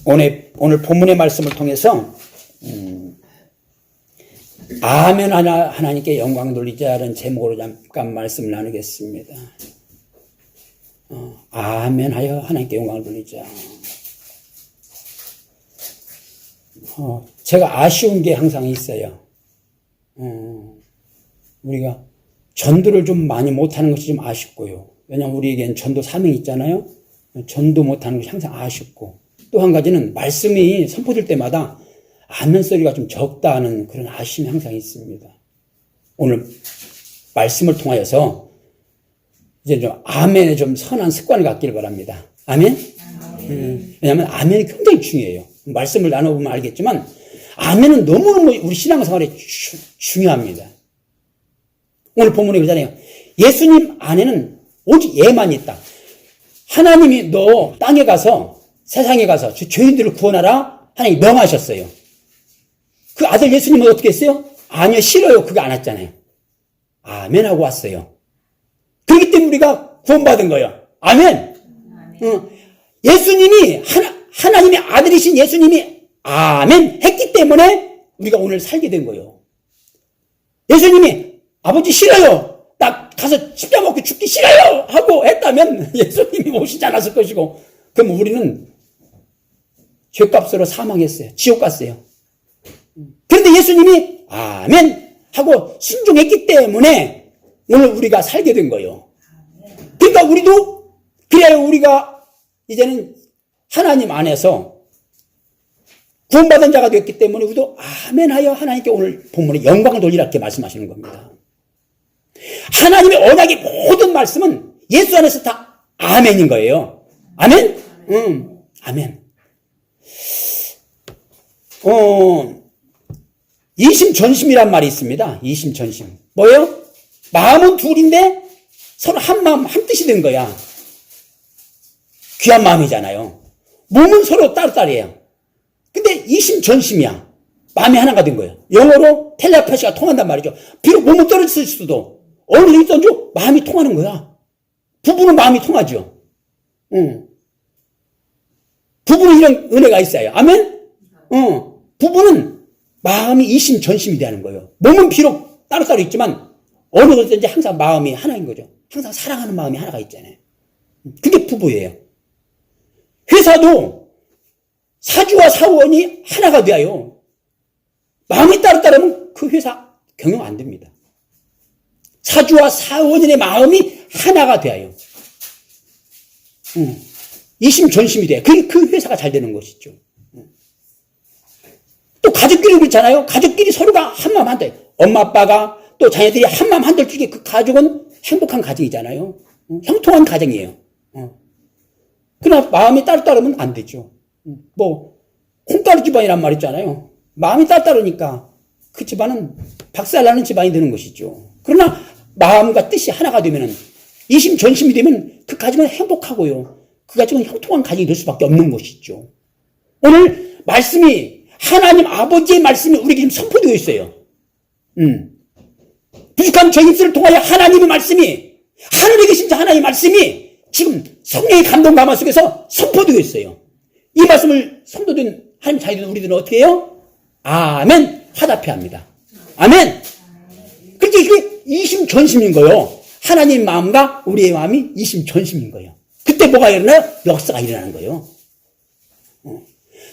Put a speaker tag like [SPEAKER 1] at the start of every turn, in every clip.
[SPEAKER 1] 오늘 본문의 말씀을 통해서 아멘 하나님께 영광 돌리자는 제목으로 잠깐 말씀 나누겠습니다. 아멘 하여 하나님께 영광을 돌리자. 제가 아쉬운 게 항상 있어요. 우리가 전도를 좀 많이 못하는 것이 좀 아쉽고요. 왜냐하면 우리에겐 전도 사명이 있잖아요. 전도 못하는 것이 항상 아쉽고, 또 한 가지는 말씀이 선포될 때마다 아멘 소리가 좀 적다는 그런 아쉬움이 항상 있습니다. 오늘 말씀을 통하여서 이제 좀 아멘에 좀 선한 습관을 갖기를 바랍니다. 아멘? 왜냐하면 아멘이 굉장히 중요해요. 말씀을 나눠보면 알겠지만 아멘은 너무너무 우리 신앙생활에 중요합니다. 오늘 본문에 그러잖아요. 예수님 안에는 오직 예만 있다. 하나님이 너 땅에 가서 세상에 가서 죄인들을 구원하라 하나님이 명하셨어요. 그 아들 예수님은 어떻게 했어요? 아니요, 싫어요. 그거 안 왔잖아요. 아멘 하고 왔어요. 그렇기 때문에 우리가 구원받은 거예요. 아멘. 예수님이 하나님의 아들이신 예수님이 아멘 했기 때문에 우리가 오늘 살게 된 거예요. 예수님이 아버지 싫어요, 나 가서 십자가 먹고 죽기 싫어요 하고 했다면 예수님이 오시지 않았을 것이고, 그럼 우리는 죄값으로 사망했어요. 지옥 갔어요. 그런데 예수님이 아멘 하고 순종했기 때문에 오늘 우리가 살게 된 거예요. 그러니까 우리도 그래야 우리가 이제는 하나님 안에서 구원받은 자가 됐기 때문에 우리도 아멘하여 하나님께 오늘 본문에 영광을 돌리라 이렇게 말씀하시는 겁니다. 하나님의 언약의 모든 말씀은 예수 안에서 다 아멘인 거예요. 아멘? 아멘. 이심전심이란 말이 있습니다. 이심전심. 뭐예요? 마음은 둘인데 서로 한 마음, 한 뜻이 된 거야. 귀한 마음이잖아요. 몸은 서로 따로따로예요. 근데 이심전심이야. 마음이 하나가 된 거예요. 영어로 텔레파시가 통한단 말이죠. 비록 몸은 떨어졌을 수도 어느 데 있던지 마음이 통하는 거야. 부부는 마음이 통하죠. 부부는 이런 은혜가 있어요. 아멘? 부부는 마음이 이심전심이 되는 거예요. 몸은 비록 따로따로 있지만 어느 곳든지 항상 마음이 하나인 거죠. 항상 사랑하는 마음이 하나가 있잖아요. 그게 부부예요. 회사도 사주와 사원이 하나가 돼요. 마음이 따로따로면 그 회사 경영 안 됩니다. 사주와 사원의 마음이 하나가 돼요. 이심전심이 돼요. 그 회사가 잘 되는 것이죠. 또 가족끼리 그렇잖아요. 가족끼리 서로가 한마음 한뜻. 엄마 아빠가 또 자녀들이 한마음 한뜻 중에 그 가족은 행복한 가정이잖아요. 형통한 가정이에요. 그러나 마음이 따로따로면 안 되죠. 콩가루 집안이란 말 있잖아요. 마음이 따로따로니까 그 집안은 박살나는 집안이 되는 것이죠. 그러나 마음과 뜻이 하나가 되면은 이심전심이 되면 그 가정은 행복하고요. 그 가정은 형통한 가정이 될 수밖에 없는 것이죠. 오늘 말씀이 하나님 아버지의 말씀이 우리에게 지금 선포되어 있어요. 부족한 저인들을 통하여 하나님의 말씀이, 하늘에 계신 하나님의 말씀이 지금 성령의 감동 감화 속에서 선포되어 있어요. 이 말씀을 선포된 하나님 자녀들은 우리들은 어떻게 해요? 아멘 화답해 합니다. 아멘. 그렇게 이게 이심전심인 거예요. 하나님 마음과 우리의 마음이 이심전심인 거예요. 그때 뭐가 일어나요? 역사가 일어나는 거예요.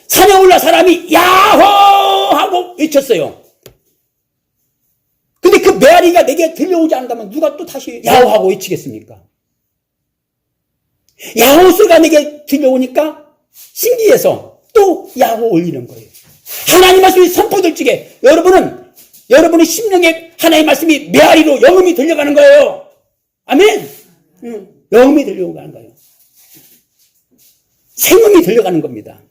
[SPEAKER 1] 산에 올라 사람이 야호 하고 외쳤어요. 근데 그 메아리가 내게 들려오지 않는다면 누가 또 다시 야호 하고 외치겠습니까? 야호 소리가 내게 들려오니까 신기해서 또 야호 올리는 거예요. 하나님 말씀이 선포될 적에 여러분의 심령에 하나님의 말씀이 메아리로 영음이 들려가는 거예요. 아멘. 영음이 들려가는 거예요. 생음이 들려가는 겁니다.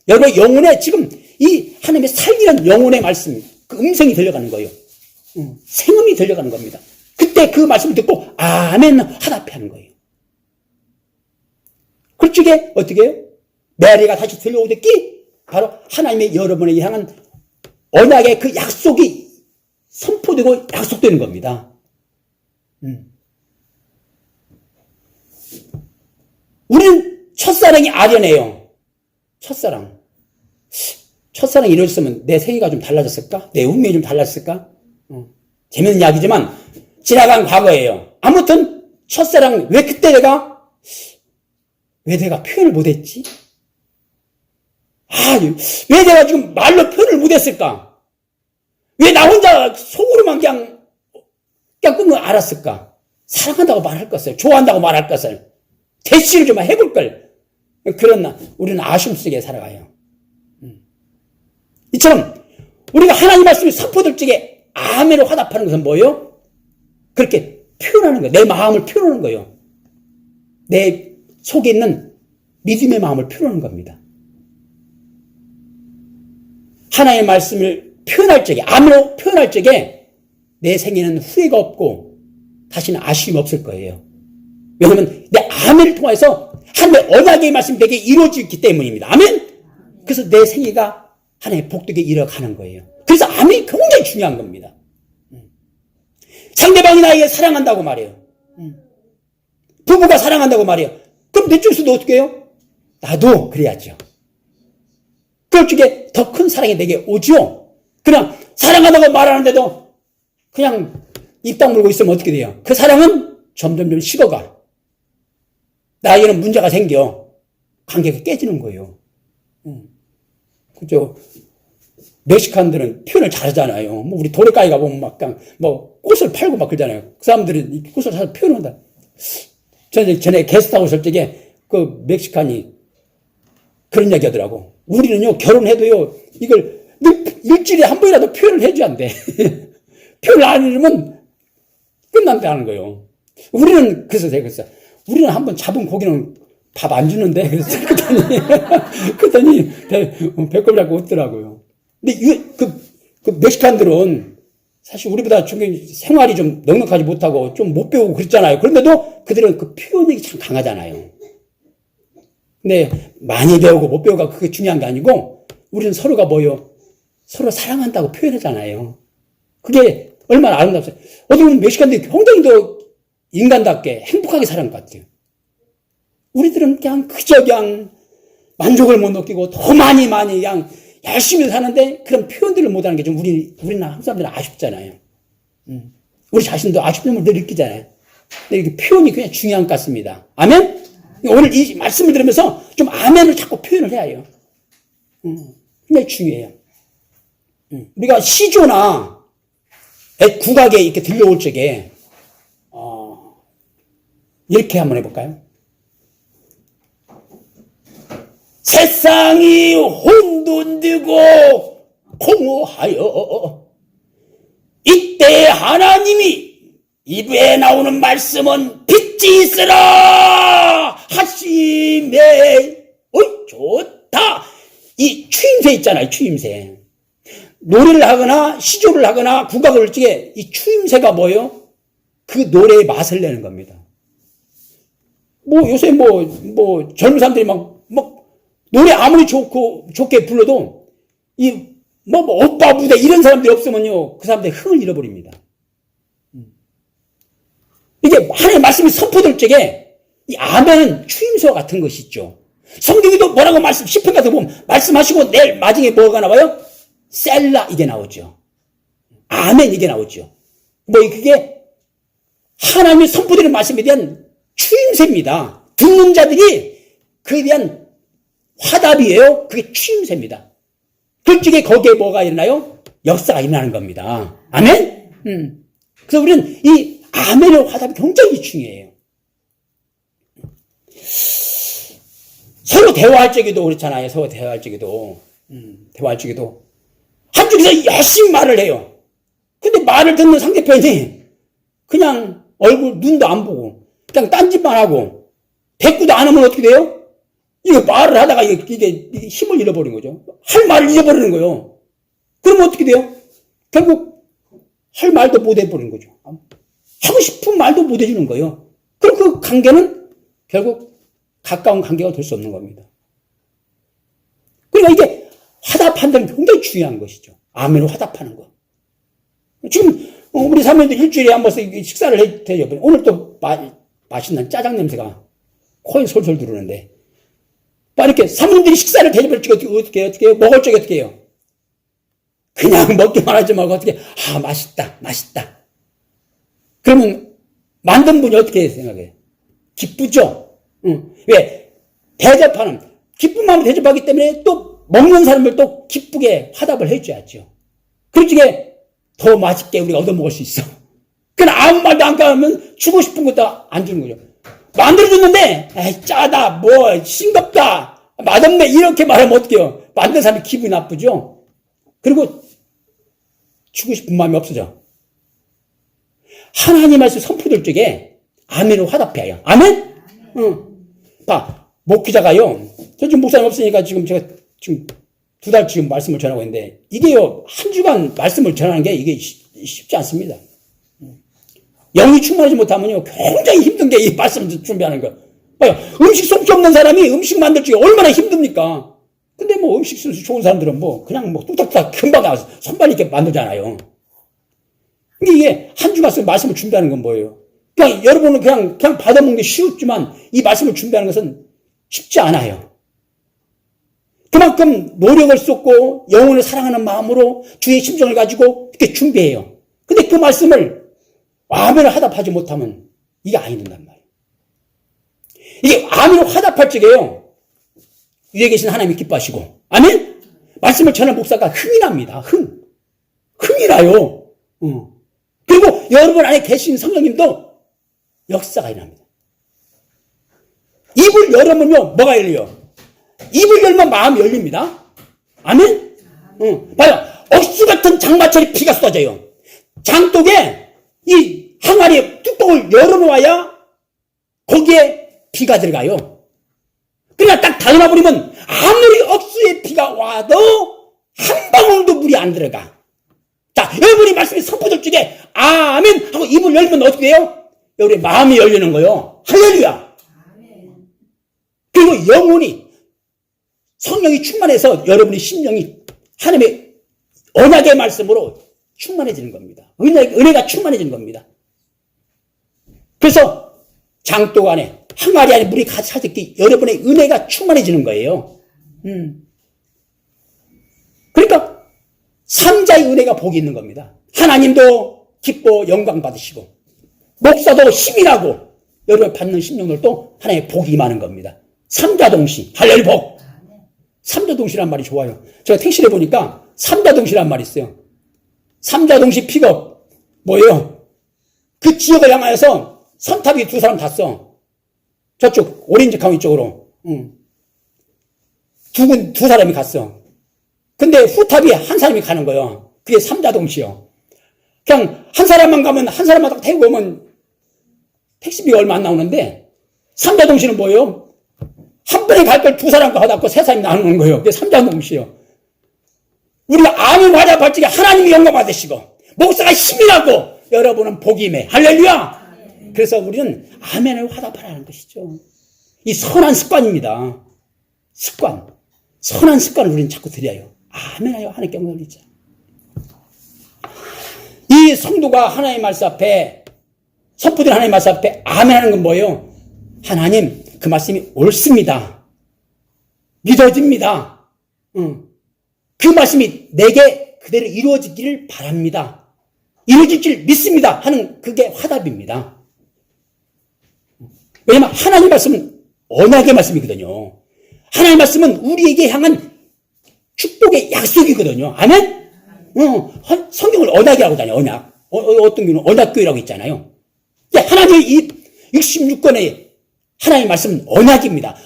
[SPEAKER 1] 여러분 영혼에 지금 이 하나님의 살리는 영혼의 말씀, 그 음성이 들려가는 거예요. 생음이 들려가는 겁니다. 그때 그 말씀을 듣고 아멘 화답해 하는 거예요. 그쪽에 어떻게 해요? 메아리가 다시 들려오듯이 바로 하나님의 여러분을 향한 언약의 그 약속이 선포되고 약속되는 겁니다. 우리는 첫사랑이 아련해요. 첫사랑. 첫사랑이 이랬으면 내 생애가 좀 달라졌을까? 내 운명이 좀 달라졌을까? 재밌는 이야기지만 지나간 과거예요. 아무튼 첫사랑 왜 그때 왜 내가 표현을 못했지? 왜 내가 지금 말로 표현을 못했을까? 왜 나 혼자 속으로만 그냥 끊고 알았을까? 사랑한다고 말할 것을, 좋아한다고 말할 것을, 대시를 좀 해볼 걸. 그러나 우리는 아쉬움 속에 살아가요. 이처럼 우리가 하나님 말씀이 선포될 적에 아멘을 화답하는 것은 뭐예요? 그렇게 표현하는 거예요. 내 마음을 표현하는 거예요. 내 속에 있는 믿음의 마음을 표현하는 겁니다. 하나님의 말씀을 표현할 적에, 아멘으로 표현할 적에 내 생에는 후회가 없고 다시는 아쉬움이 없을 거예요. 왜냐하면 내 아멘을 통해서 하나님의 언약의 말씀이 내게 이루어지기 때문입니다. 아멘? 그래서 내 생애가 하나님의 복되게 이뤄가는 거예요. 그래서 아멘이 굉장히 중요한 겁니다. 상대방이 나에게 사랑한다고 말해요. 부부가 사랑한다고 말해요. 그럼 내 쪽에서도 어떻게 해요? 나도 그래야죠. 그럴 적에 더 큰 사랑이 내게 오죠. 그냥 사랑한다고 말하는데도 그냥 입 다물고 있으면 어떻게 돼요? 그 사랑은 점점 식어가. 나에게는 문제가 생겨. 관계가 깨지는 거예요. 그죠? 멕시칸들은 표현을 잘하잖아요. 뭐 우리 도래가에 가보면 막 그냥 뭐 꽃을 팔고 막 그러잖아요. 그 사람들은 꽃을 사서 표현한다. 전에 게스트하우스 할 적에 그 멕시칸이 그런 얘기 하더라고. 우리는요, 결혼해도요, 이걸 일주일에 한 번이라도 표현을 해줘야 안 돼. 표현을 안 해주면 끝난다는 거예요. 우리는, 그래서 제가 그랬어요. 우리는 한 번 잡은 고기는 밥 안 주는데. 그래서 그랬더니 배꼽 잡고 웃더라고요. 근데 그 멕시칸들은 사실 우리보다 좀 생활이 좀 넉넉하지 못하고 좀 못 배우고 그랬잖아요. 그런데도 그들은 그 표현력이 참 강하잖아요. 근데 많이 배우고 못 배우고 그게 중요한 게 아니고 우리는 서로가 뭐요? 서로 사랑한다고 표현하잖아요. 그게 얼마나 아름답어요. 어떻게 보면 멕시칸들이 굉장히 더 인간답게 행복하게 사는 것 같아요. 우리들은 그냥 그저 그냥 만족을 못 느끼고 더 많이 그냥 열심히 사는데 그런 표현들을 못하는 게 좀 우리나라 한국 사람들은 아쉽잖아요. 우리 자신도 아쉬움을 늘 느끼잖아요. 근데 이렇게 표현이 굉장히 중요한 것 같습니다. 아멘? 오늘 이 말씀을 들으면서 좀 아멘을 자꾸 표현을 해야 해요. 굉장히 중요해요. 우리가 시조나 국악에 이렇게 들려올 적에 이렇게 한번 해볼까요? 세상이 혼돈되고 공허하여 이때 하나님이 입에 나오는 말씀은 빛이 있으라 하시매 좋다. 이 추임새 있잖아요. 추임새. 노래를 하거나 시조를 하거나 국악을 할 적에 이 추임새가 뭐예요? 그 노래의 맛을 내는 겁니다. 요새 젊은 사람들이 노래 아무리 좋게 불러도 오빠 부대 이런 사람들이 없으면요, 그 사람들이 흥을 잃어버립니다. 이게 하나님의 말씀이 선포될 적에 이 아멘은 추임새와 같은 것이 있죠. 성경에도 뭐라고 시편 같은 거 보면 말씀하시고 내일 마지막에 뭐가 나와요? 셀라 이게 나오죠. 아멘 이게 나오죠. 그게 하나님의 선포되는 말씀에 대한 추임새입니다. 듣는 자들이 그에 대한 화답이에요. 그게 추임새입니다. 그 쪽에 거기에 뭐가 일어나요? 역사가 일어나는 겁니다. 아멘? 그래서 우리는 이 아멘의 화답이 굉장히 중요해요. 서로 대화할 적에도 그렇잖아요. 서로 대화할 적에도 한쪽에서 열심히 말을 해요. 근데 말을 듣는 상대편이 그냥 얼굴 눈도 안 보고 그냥 딴짓만 하고 대꾸도 안 하면 어떻게 돼요? 이거 말을 하다가 이게 힘을 잃어버린 거죠. 할 말을 잃어버리는 거예요. 그러면 어떻게 돼요? 결국 할 말도 못 해버리는 거죠. 하고 싶은 말도 못 해주는 거예요. 그럼 그 관계는 결국 가까운 관계가 될 수 없는 겁니다. 그러니까 이게 화답한다는 게 굉장히 중요한 것이죠. 아멘으로 화답하는 거. 지금 우리 사모님도 일주일에 한 번씩 식사를 해요. 오늘 또 맛있는 짜장 냄새가 코에 솔솔 들어오는데 이렇게 사모님들이 식사를 대접할 적에 어떻게 해요? 먹을 적에 어떻게 해요? 그냥 먹기만 하지 말고 어떻게, 맛있다. 그러면 만든 분이 어떻게 생각해요? 기쁘죠? 왜? 대접하는, 기쁜 마음으로 대접하기 때문에 또 먹는 사람을 또 기쁘게 화답을 해줘야죠. 그렇게 더 맛있게 우리가 얻어먹을 수 있어. 그냥 아무 말도 안 까면 주고 싶은 것도 안 주는 거죠. 만들어줬는데, 짜다, 싱겁다, 맛없네, 이렇게 말하면 어떡해요? 만든 사람이 기분이 나쁘죠? 그리고 주고 싶은 마음이 없어져. 하나님 말씀 선포될 적에 아멘으로 화답해요. 아멘? 목회자가요, 저 지금 목사님 없으니까 제가 2달 지금 말씀을 전하고 있는데, 이게요, 한 주간 말씀을 전하는 게 이게 쉽지 않습니다. 영이 충만하지 못하면요, 굉장히 힘든 게 이 말씀 준비하는 거. 음식 솜씨 없는 사람이 음식 만들 적에 얼마나 힘듭니까? 근데 음식 솜씨 좋은 사람들은 그냥 뚝딱뚝딱 금방 나와서 손발 있게 만들잖아요. 근데 이게 한 주간 말씀을 준비하는 건 뭐예요? 그냥 여러분은 그냥 받아먹는 게 쉬웠지만 이 말씀을 준비하는 것은 쉽지 않아요. 그만큼 노력을 쏟고 영혼을 사랑하는 마음으로 주의 심정을 가지고 이렇게 준비해요. 근데 그 말씀을 아멘을 화답하지 못하면 이게 아니 된단 말이에요. 이게 아멘을 화답할 적에요, 위에 계신 하나님이 기뻐하시고, 아멘? 말씀을 전할 목사가 흥이 납니다. 흥이 나요. 그리고 여러분 안에 계신 성령님도 역사가 일어납니다. 입을 열으면요, 뭐가 열려요? 입을 열면 마음이 열립니다. 아멘? 봐요. 억수 같은 장마철에 피가 쏟아져요. 장독에 이 항아리에 뚜껑을 열어놓아야 거기에 피가 들어가요. 그러나 딱 닫아버리면 아무리 억수의 피가 와도 한 방울도 물이 안 들어가. 자, 여러분이 말씀이 선포될 적에 아멘 하고 입을 열면 어떻게 돼요? 여러분의 마음이 열리는 거예요. 할렐루야. 그리고 영혼이, 성령이 충만해서 여러분의 심령이 하나님의 언약의 말씀으로 충만해지는 겁니다. 은혜가 충만해지는 겁니다. 그래서 장독 안에, 항아리 안에 물이 같이 차있기, 여러분의 은혜가 충만해지는 거예요. 그러니까 3자의 은혜가 복이 있는 겁니다. 하나님도 기뻐 영광 받으시고, 목사도 힘이 나고, 여러분 받는 심령들도 하나님의 복이 임하는 겁니다. 3자 동시, 할렐루야 복. 3자 동시란 말이 좋아요. 제가 택시를 보니까 3자 동시란 말이 있어요. 3자 동시 픽업, 뭐예요? 그 지역을 향하여서 선탑이 2사람 탔어. 저쪽, 오렌지 카운티 쪽으로. 두 사람이 갔어. 근데 후탑이 한 사람이 가는 거예요. 그게 3자 동시요. 그냥 한 사람만 가면 한 사람마다 태우고 오면 택시비가 얼마 안 나오는데, 3자 동시는 뭐예요? 한 번에 갈 걸 2사람 가갖고 3사람이 나누는 거예요. 그게 3자 동시요. 우리가 아멘 화답할 적에 하나님이 영광 받으시고, 목사가 힘이 나고, 여러분은 복이 임해. 할렐루야! 그래서 우리는 아멘을 화답하라는 것이죠. 이 선한 습관입니다. 습관. 선한 습관을 우리는 자꾸 드려요. 아멘하여 하나님께 영광을 돌리자. 이 성도가 하나님의 말씀 앞에, 선포된 하나님의 말씀 앞에 아멘하는 건 뭐예요? 하나님, 그 말씀이 옳습니다. 믿어집니다. 그 말씀이 내게 그대로 이루어지기를 바랍니다. 이루어질 줄 믿습니다. 하는 그게 화답입니다. 왜냐하면 하나님 말씀은 언약의 말씀이거든요. 하나님 말씀은 우리에게 향한 축복의 약속이거든요. 아멘? 성경을 언약이라고 하잖아요. 언약. 어떤 경우는 언약교회라고 있잖아요. 하나님의 이 66권의 하나님의 말씀은 언약입니다.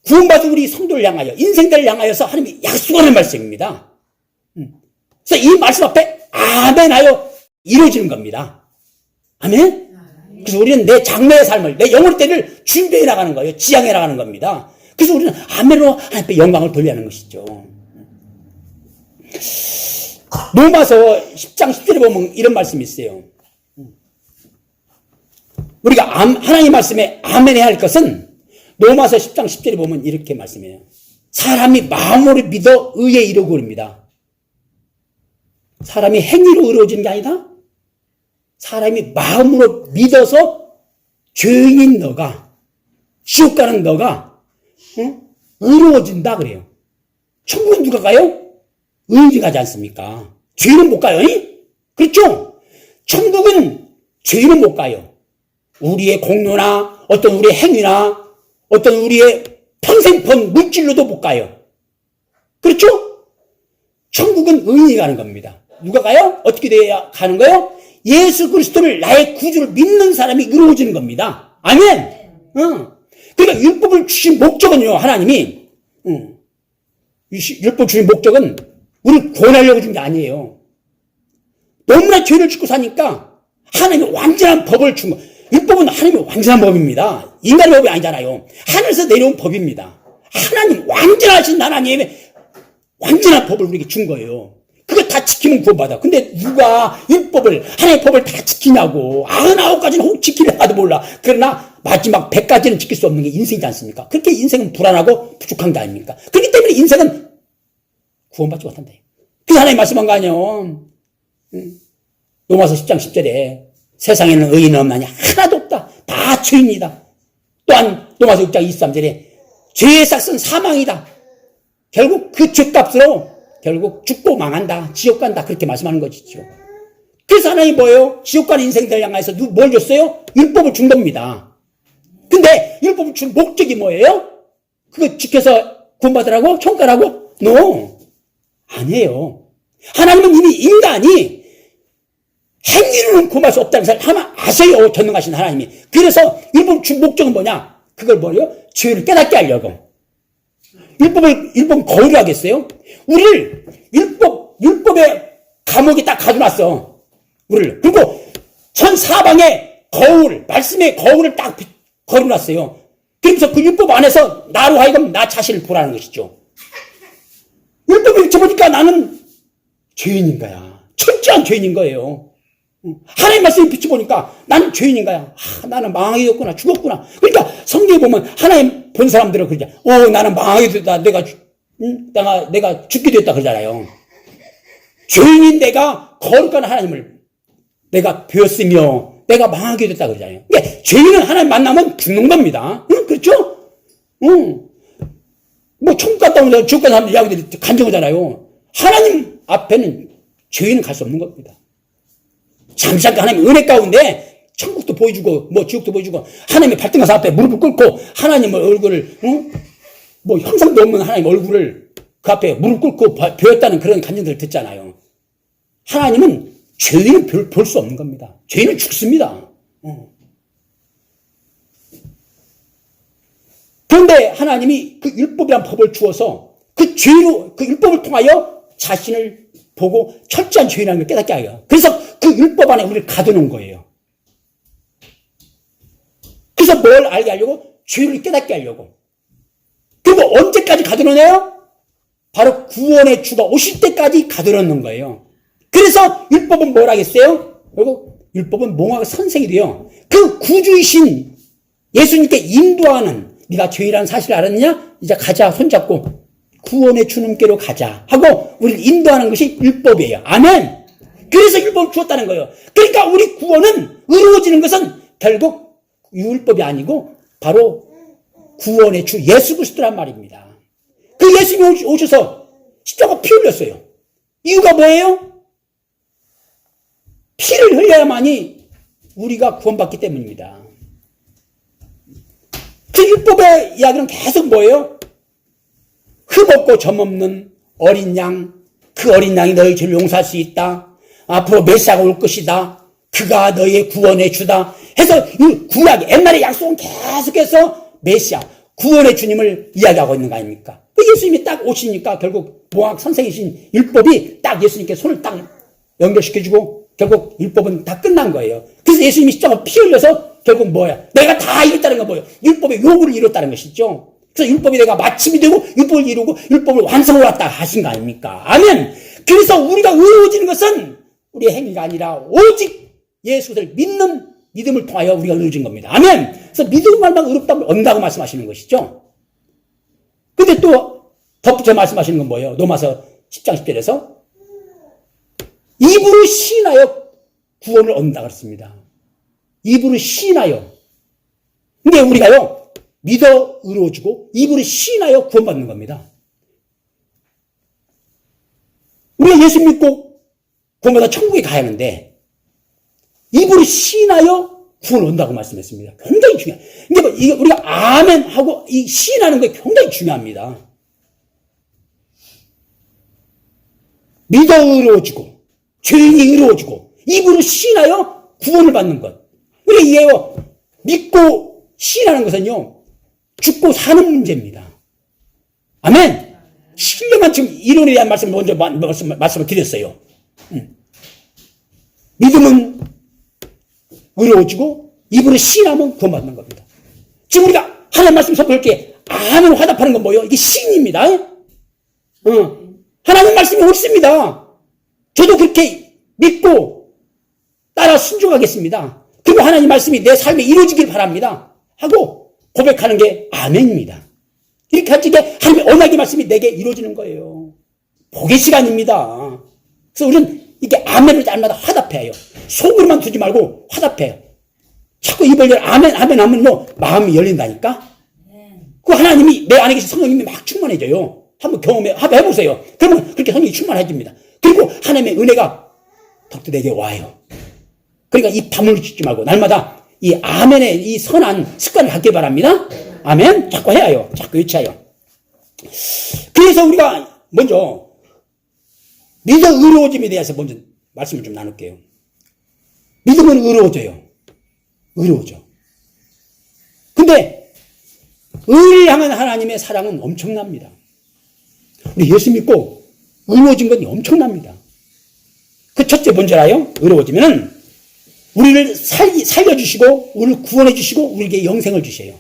[SPEAKER 1] 구원받은 우리 성도를 향하여, 인생들을 향하여서 하나님이 약속하는 말씀입니다. 그래서 이 말씀 앞에 아멘하여 이루어지는 겁니다. 아멘? 그래서 우리는 내 장래의 삶을, 내 영혼의 때를 준비해 나가는 거예요. 지향해 나가는 겁니다. 그래서 우리는 아멘으로 하나님께 영광을 돌리는 것이죠. 로마서 10장 10절에 보면 이런 말씀이 있어요. 우리가 하나님 말씀에 아멘해야 할 것은 로마서 10장 10절에 보면 이렇게 말씀해요. 사람이 마음으로 믿어 의에 이르고입니다. 사람이 행위로 이루어지는 게 아니다. 사람이 마음으로 믿어서 죄인인 너가, 지옥 가는 너가, 의로워진다 그래요. 천국은 누가 가요? 의인이 가지 않습니까? 죄인은 못 가요. 그렇죠? 천국은 죄인은 못 가요. 우리의 공로나 어떤 우리의 행위나 어떤 우리의 평생 번 물질로도 못 가요. 그렇죠? 천국은 의인이 가는 겁니다. 누가 가요? 어떻게 돼야 가는 거예요? 예수 그리스도를 나의 구주를 믿는 사람이 의로워지는 겁니다. 아멘. 그러니까 율법을 주신 목적은요, 하나님이 율법 주신 목적은 우리를 구원하려고 준 게 아니에요. 너무나 죄를 짓고 사니까 하나님이 완전한 법을 준 거. 율법은 하나님의 완전한 법입니다. 인간의 법이 아니잖아요. 하늘에서 내려온 법입니다. 하나님, 완전하신 하나님의 완전한 법을 우리에게 준 거예요. 그거 다 지키면 구원받아. 근데 누가 율법을, 하나님의 법을 다 지키냐고. 99가지는 혹 지키려가도 몰라. 그러나 마지막 100가지는 지킬 수 없는 게 인생이지 않습니까? 그렇게 인생은 불안하고 부족한 게 아닙니까? 그렇기 때문에 인생은 구원받지 못한다. 그래서 하나님 말씀한 거 아니에요. 로마서 10장 10절에 세상에는 의인은 없나니 하나도 없다. 다 죄인이다. 또한 로마서 6장 23절에 죄의 삭은 사망이다. 결국 그 죄값으로 결국 죽고 망한다. 지옥 간다. 그렇게 말씀하는 것이죠. 그래서 하나님이 뭐예요? 지옥 가는 인생들 향해서 뭘 줬어요? 율법을 준 겁니다. 근데 율법을 준 목적이 뭐예요? 그거 지켜서 구원받으라고? 천국 가라고? No. 아니에요. 하나님은 이미 인간이 행위로는 구원할 수 없다는 사실 하나 아세요. 전능하신 하나님이. 그래서 율법 준 목적은 뭐냐? 그걸 뭐예요? 죄를 깨닫게 하려고. 율법은 거울을 하겠어요? 우리를 율법의 감옥에 딱 가둬놨어. 우리를. 그리고 전 사방에 거울, 말씀의 거울을 딱 걸어놨어요. 그래서 그 율법 안에서 나로 하여금 나 자신을 보라는 것이죠. 율법을 비춰보니까 나는 죄인인 거야. 철저한 죄인인 거예요. 하나님 말씀을 비춰보니까 나는 죄인인 거야. 나는 망하게 됐구나. 죽었구나. 그러니까 성경에 보면 하나님 본 사람들은 그러잖아. 나는 망하게 됐다. 내가 죽게 됐다 그러잖아요. 죄인인 내가 거룩한 하나님을 내가 배웠으며 내가 망하게 됐다 그러잖아요. 그러니까 죄인은 하나님 만나면 죽는 겁니다. 그렇죠? 뭐 천국 갔다 오면 지옥 간 사람들 이야기들이 간증하잖아요. 하나님 앞에는 죄인은 갈 수 없는 겁니다. 잠시간 하나님 은혜 가운데 천국도 보여주고 뭐 지옥도 보여주고 하나님의 발등가사 앞에 무릎을 꿇고 하나님의 얼굴을 뭐 형상도 없는 하나님 얼굴을 그 앞에 무릎 꿇고 배웠다는 그런 간증들을 듣잖아요. 하나님은 죄인은 볼 수 없는 겁니다. 죄인은 죽습니다. 그런데 하나님이 그 율법이란 법을 주어서 그 죄로 그 율법을 통하여 자신을 보고 철저한 죄인이라는 걸 깨닫게 하여. 그래서 그 율법 안에 우리를 가둬놓은 거예요. 그래서 뭘 알게 하려고? 죄를 깨닫게 하려고. 그리고 언제까지 가둬놓나요? 바로 구원의 주가 오실 때까지 가둬놓는 거예요. 그래서 율법은 뭘 하겠어요? 그리고 율법은 몽학 선생이 돼요. 그 구주이신 예수님께 인도하는, 네가 죄인이라는 사실을 알았느냐? 이제 가자, 손잡고 구원의 주님께로 가자 하고 우리를 인도하는 것이 율법이에요. 아멘. 그래서 율법을 주었다는 거예요. 그러니까 우리 구원은, 의로워지는 것은 결국 율법이 아니고 바로 구원의 주 예수 그리스도란 말입니다. 그 예수님이 오셔서 십자가 피 흘렸어요. 이유가 뭐예요? 피를 흘려야만이 우리가 구원받기 때문입니다. 그 율법의 이야기는 계속 뭐예요? 흠없고 점없는 어린 양, 그 어린 양이 너희 죄를 용서할 수 있다. 앞으로 메시아가 올 것이다. 그가 너희의 구원의 주다. 해서 이 구약, 옛날의 약속은 계속해서 메시아, 구원의 주님을 이야기하고 있는 거 아닙니까? 그 예수님이 딱 오시니까 결국 몽학 선생이신 율법이 딱 예수님께 손을 딱 연결시켜주고 결국 율법은 다 끝난 거예요. 그래서 예수님이 십자가 피 흘려서 결국 뭐야? 내가 다 이뤘다는 건 뭐예요? 율법의 요구를 이뤘다는 것이죠. 그래서 율법이 내가 마침이 되고 율법을 이루고 율법을 완성을 왔다 하신 거 아닙니까? 아멘. 그래서 우리가 의로워지는 것은 우리의 행위가 아니라 오직 예수를 믿는 믿음을 통하여 우리가 의로워진 겁니다. 아멘. 그래서 믿음만만 의롭다고 언다고 말씀하시는 것이죠. 근데 또 덧붙여 말씀하시는 건 뭐예요? 로마서 10장 10절에서 입으로 시인하여 구원을 얻는다 그랬습니다. 입으로 시인하여. 근데 우리가요, 믿어 의로워지고 입으로 시인하여 구원받는 겁니다. 우리가 예수 믿고 구원받아 천국에 가야 하는데 입으로 시인하여 구원 온다고 말씀했습니다. 굉장히 중요해요. 이게 우리가 아멘 하고 이 시인하는 게 굉장히 중요합니다. 믿어 의로워지고 죄인이 의로워지고 입으로 시인하여 구원을 받는 것. 우리가 이게요, 믿고 시인하는 것은요, 죽고 사는 문제입니다. 아멘. 신령한 지금 이론에 대한 말씀을 먼저 말씀을 드렸어요. 믿음은 의로워지고 입으로 시인하면 구원받는 겁니다. 지금 우리가 하나님 말씀 선포할 때 아멘 화답하는 건 뭐예요? 이게 시인입니다. 하나님 말씀이 옳습니다. 저도 그렇게 믿고 따라 순종하겠습니다. 그리고 하나님 말씀이 내 삶에 이루어지길 바랍니다. 하고 고백하는 게 아멘입니다. 이렇게 할 때 하나님의 언약의 말씀이 내게 이루어지는 거예요. 복의 시간입니다. 그래서 우리는 이게 아멘을 날마다 화답해야 해요. 속으로만 두지 말고 화답해요. 자꾸 입을 열 아멘 하면요 마음이 열린다니까. 그 하나님이 내 안에 계신 성령님이 막 충만해져요. 한번 해보세요. 그러면 그렇게 성령이 충만해집니다. 그리고 하나님의 은혜가 더욱더 내게 와요. 그러니까 입 다물지 말고 날마다 이 아멘의 이 선한 습관을 갖길 바랍니다. 아멘. 자꾸 해야 해요. 자꾸 외쳐요. 그래서 우리가 먼저 믿어 의로워짐에 대해서 먼저 말씀을 좀 나눌게요. 믿음은 의로워져요. 의로워져. 근데 의를 향한 하나님의 사랑은 엄청납니다. 우리 예수 믿고 의로워진 건 엄청납니다. 그 첫째 뭔지 알아요? 의로워지면은 우리를 살려주시고 우리를 구원해주시고 우리에게 영생을 주셔요.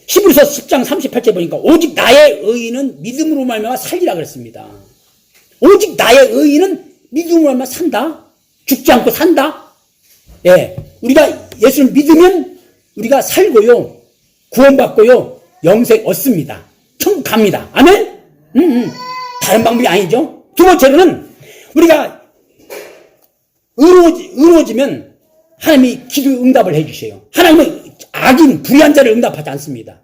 [SPEAKER 1] 히브리서 10장 38절 보니까 오직 나의 의인은 믿음으로 말미암아 살리라 그랬습니다. 오직 나의 의인은 믿음으로 말미암아 산다. 죽지 않고 산다. 예, 우리가 예수를 믿으면 우리가 살고요, 구원받고요, 영생 얻습니다. 천국 갑니다. 아멘? 다른 방법이 아니죠. 두 번째로는 우리가 의로워지면 하나님이 기도 응답을 해주셔요. 하나님은 악인, 불의한 자를 응답하지 않습니다.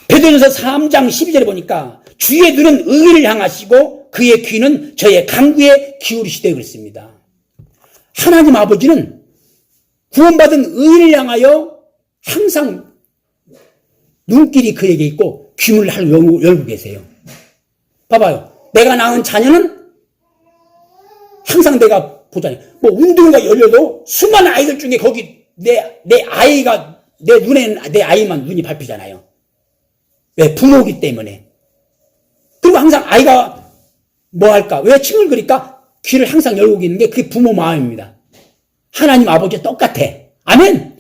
[SPEAKER 1] 베드로전서 3장 12절에 보니까 주의 눈은 의를 향하시고 그의 귀는 저의 간구에 기울이시되 그랬습니다. 하나님 아버지는 구원받은 의를 향하여 항상 눈길이 그에게 있고 귀문을 열고 계세요. 봐봐요. 내가 낳은 자녀는 항상 내가 보잖아요. 뭐 운동회가 열려도 수많은 아이들 중에 거기 내 아이가 내 눈에는 내 아이만 눈이 밟히잖아요. 왜? 부모이기 때문에. 그리고 항상 아이가 뭐 할까? 왜 칭얼거릴까? 귀를 항상 열고 있는 게 그게 부모 마음입니다. 하나님 아버지와 똑같아. 아멘.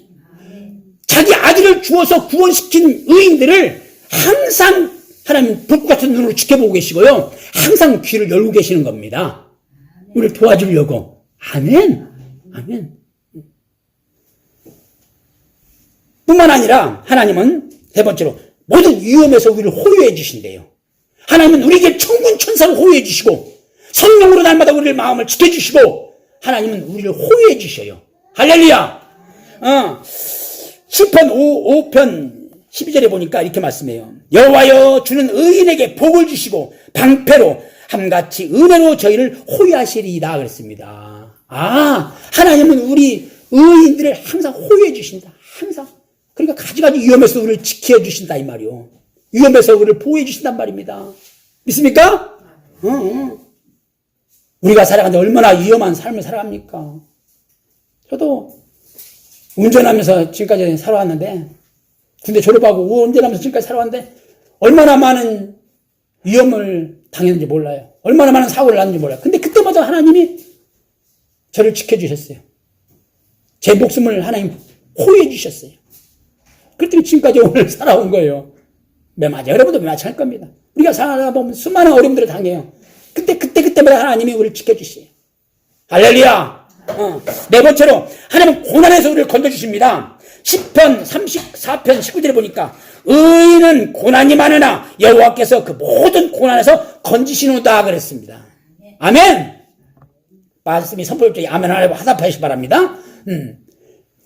[SPEAKER 1] 자기 아들을 주어서 구원시킨 의인들을 항상 하나님 불꽃 같은 눈으로 지켜보고 계시고요. 항상 귀를 열고 계시는 겁니다. 우리를 도와주려고. 아멘. 아멘. 뿐만 아니라 하나님은 세 번째로 모든 위험에서 우리를 호유해 주신대요. 하나님은 우리에게 천군 천사를 호유해 주시고 성령으로 날마다 우리를 마음을 지켜주시고 하나님은 우리를 호유해 주셔요. 할렐루야. 시편 5편 12절에 보니까 이렇게 말씀해요. 여호와여 주는 의인에게 복을 주시고 방패로 함같이 은혜로 저희를 호유하시리이다 그랬습니다. 하나님은 우리 의인들을 항상 호유해 주신다. 항상. 그러니까 가지가지 위험에서 우리를 지켜주신다 이 말이요. 위험에서 우리를 보호해 주신단 말입니다. 믿습니까? 우리가 살아가는데 얼마나 위험한 삶을 살아갑니까? 저도 운전하면서 지금까지 살아왔는데, 군대 졸업하고 운전하면서 지금까지 살아왔는데 얼마나 많은 위험을 당했는지 몰라요. 얼마나 많은 사고를 났는지 몰라요. 근데 그때마다 하나님이 저를 지켜주셨어요. 제 목숨을 하나님 호의해 주셨어요. 그랬더니 지금까지 오늘 살아온 거예요. 맞아. 여러분도 마찬가지일 겁니다. 우리가 살아가다 보면 수많은 어려움들을 당해요. 그때마다 하나님이 우리를 지켜주세요. 할렐루야. 네 번째로 하나님은 고난에서 우리를 건져주십니다. 10편 34편 19절에 보니까 의인은 고난이 많으나 여호와께서 그 모든 고난에서 건지시노다 그랬습니다. 아멘. 말씀이 선포할 때 아멘 하라고 화답하시기 바랍니다.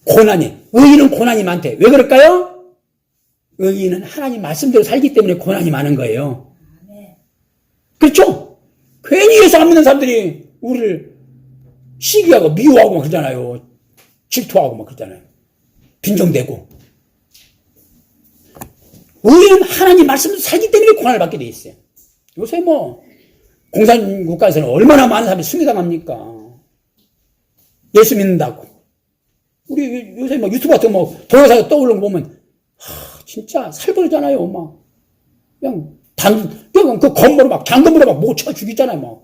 [SPEAKER 1] 의인은 고난이 많대. 왜 그럴까요? 의인은 하나님 말씀대로 살기 때문에 고난이 많은 거예요. 그렇죠? 괜히 예수 안 믿는 사람들이 우리를 시기하고 미워하고 막 그러잖아요. 질투하고 막 그러잖아요. 빈정대고. 의인은 하나님 말씀대로 살기 때문에 고난을 받게 돼 있어요. 요새 공산국가에서는 얼마나 많은 사람이 순교당합니까? 예수 믿는다고. 우리 요새 유튜브 같은 동영상에 떠오르는 거 보면, 진짜 살벌하잖아요. 그냥 그 건물을 장검으로 못 쳐 죽이잖아요.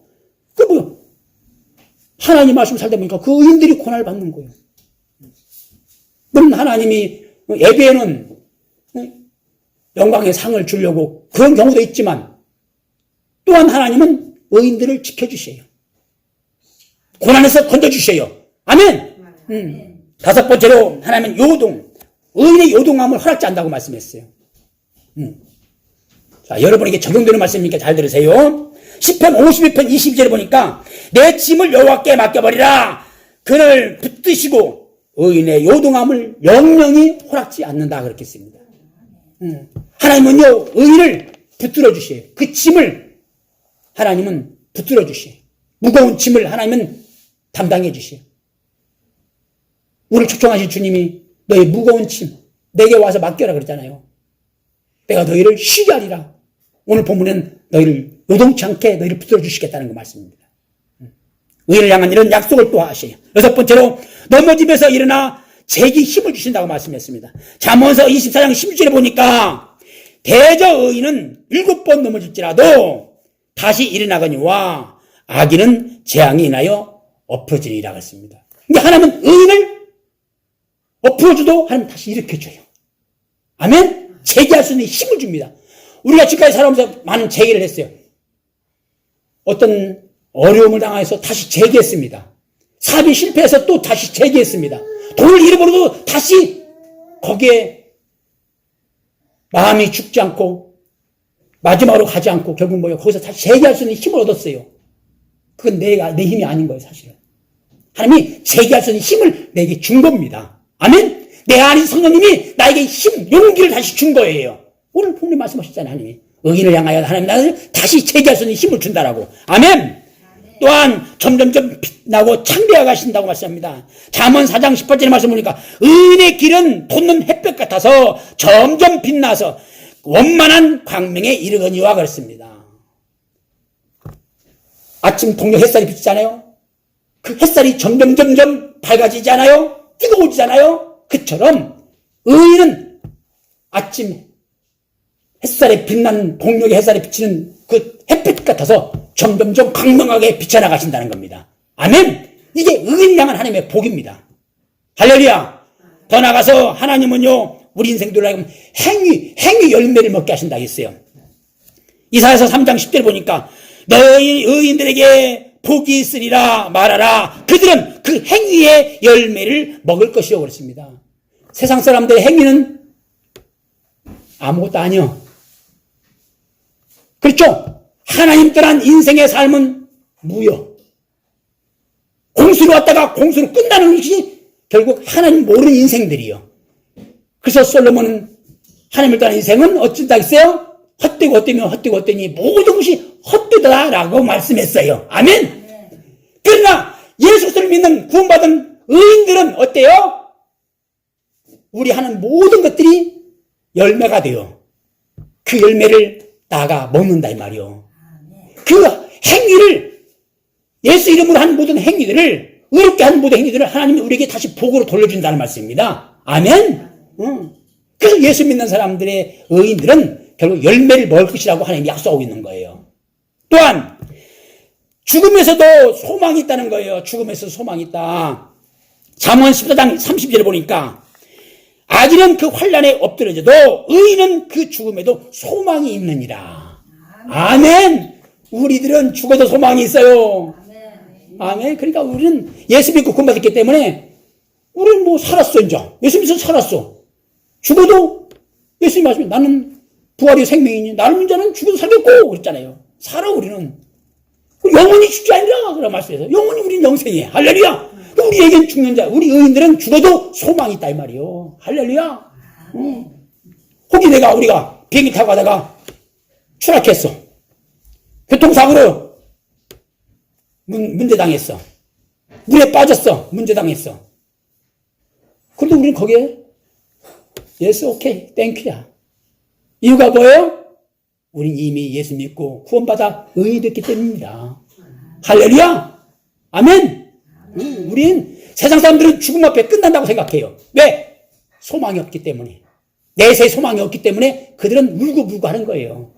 [SPEAKER 1] 하나님 말씀 살다 보니까 그 의인들이 고난을 받는 거예요. 물론 하나님이 예배에는 영광의 상을 주려고 그런 경우도 있지만, 또한 하나님은 의인들을 지켜주셔요. 고난에서 건져주셔요. 아멘! 다섯 번째로 하나님은 의인의 요동함을 허락지 않는다고 말씀했어요. 자, 여러분에게 적용되는 말씀이니까 잘 들으세요. 10편 52편 22절에 보니까 내 짐을 여호와께 맡겨버리라. 그를 붙드시고 의인의 요동함을 영영히 허락지 않는다 그렇게 씁니다. 하나님은요 의인을 붙들어 주셔요. 그 짐을 하나님은 붙들어 주셔요. 무거운 짐을 하나님은 담당해 주셔요. 우리를 초청하신 주님이 너의 무거운 짐 내게 와서 맡겨라 그랬잖아요. 내가 너희를 쉬게 하리라. 오늘 본문은 너희를 요동치 않게 너희를 붙들어 주시겠다는 그 말씀입니다. 의인을 향한 이런 약속을 또 하셔요. 여섯 번째로 넘어짐에서 일어나 재기 힘을 주신다고 말씀했습니다. 잠언서 24장 16절에 보니까 대저 의인은 7번 넘어질지라도 다시 일어나거니와 악인은 재앙이 인하여 엎어지리라 했습니다. 근데 하나님은 의인을 엎어줘도 하나님 다시 일으켜줘요. 아멘? 재기할 수 있는 힘을 줍니다. 우리가 지금까지 살아오면서 많은 재기를 했어요. 어떤 어려움을 당해서 다시 재기했습니다. 사업이 실패해서 또 다시 재기했습니다. 돈을 잃어버려도 다시 거기에 마음이 죽지 않고 마지막으로 가지 않고 결국 거기서 다시 재기할 수 있는 힘을 얻었어요. 그건 내 힘이 아닌 거예요, 사실은. 하나님이 재기할 수 있는 힘을 내게 준 겁니다. 아멘? 내 안에 성령님이 나에게 힘, 용기를 다시 준 거예요. 오늘 본문에 말씀하셨잖아요, 하나님이. 의인을 향하여 하나님 나를 다시 재기할 수 있는 힘을 준다라고. 아멘? 또한 점점점 빛나고 창대해 가신다고 말씀합니다. 잠언 4장 18절에 말씀 보니까 의인의 길은 돋는 햇볕 같아서 점점 빛나서 원만한 광명에 이르거니와 그랬습니다. 아침 동력 햇살이 비치잖아요. 그 햇살이 점점 밝아지잖아요. 뜨거워지잖아요. 그처럼 의인은 아침 햇살에 빛나는 동력의 햇살에 비치는 그 햇빛 같아서 점점점 광명하게 비쳐나가신다는 겁니다. 아멘! 이게 의인 향한 하나님의 복입니다. 할렐루야! 더 나가서 하나님은요 우리 인생들로 행위 열매를 먹게 하신다 했어요. 이사야서 3장 10절 보니까 너희 의인들에게 복이 있으리라 말하라. 그들은 그 행위의 열매를 먹을 것이요 그랬습니다. 세상 사람들의 행위는 아무것도 아니요. 그렇죠? 하나님 떠난 인생의 삶은 무효. 공수로 왔다가 공수로 끝나는 것이 결국 하나님 모르는 인생들이요. 그래서 솔로몬은 하나님을 떠난 인생은 어쩐다 했어요? 헛되고 헛되니 모든 것이 헛되다라고 말씀했어요. 아멘? 그러나 예수 그리스도를 믿는 구원받은 의인들은 어때요? 우리 하는 모든 것들이 열매가 돼요. 그 열매를 나가 먹는다 이 말이요. 그 행위를 예수 이름으로 하는 모든 행위들을 의롭게 하는 모든 행위들을 하나님이 우리에게 다시 복으로 돌려준다는 말씀입니다. 아멘. 그래서 예수 믿는 사람들의 의인들은 결국 열매를 먹을 것이라고 하나님이 약속하고 있는 거예요. 또한 죽음에서도 소망이 있다는 거예요. 죽음에서도 소망이 있다. 잠언 14장 30절에 보니까 악인은 그 환난에 엎드려져도 의인은 그 죽음에도 소망이 있느니라. 아멘. 우리들은 죽어도 소망이 있어요. 아멘. 그러니까 우리는 예수 믿고 구원받았기 때문에 우리는 살았어 이제. 예수 믿어서 살았어. 죽어도 예수님 말씀에 나는 부활이 생명이니 나는 이제는 죽어도 살겠고 그랬잖아요. 살아 우리는. 영원히 죽지 아니라 그런 말씀에서 영원히 우리는 영생이에요. 할렐루야. 우리에겐 죽는 자, 우리 의인들은 죽어도 소망이 있다 이 말이요. 할렐루야. 혹시 우리가 비행기 타고 가다가 추락했어. 교통사고로 문제당했어. 물에 빠졌어. 문제당했어. 그래도 우리는 거기에 yes, okay, thank야. 이유가 뭐예요? 우린 이미 예수 믿고 구원받아 의인이 됐기 때문입니다. 할렐루야. 아멘. 우린 세상 사람들은 죽음 앞에 끝난다고 생각해요. 왜? 소망이 없기 때문에. 내세 소망이 없기 때문에 그들은 울고불고 하는 거예요.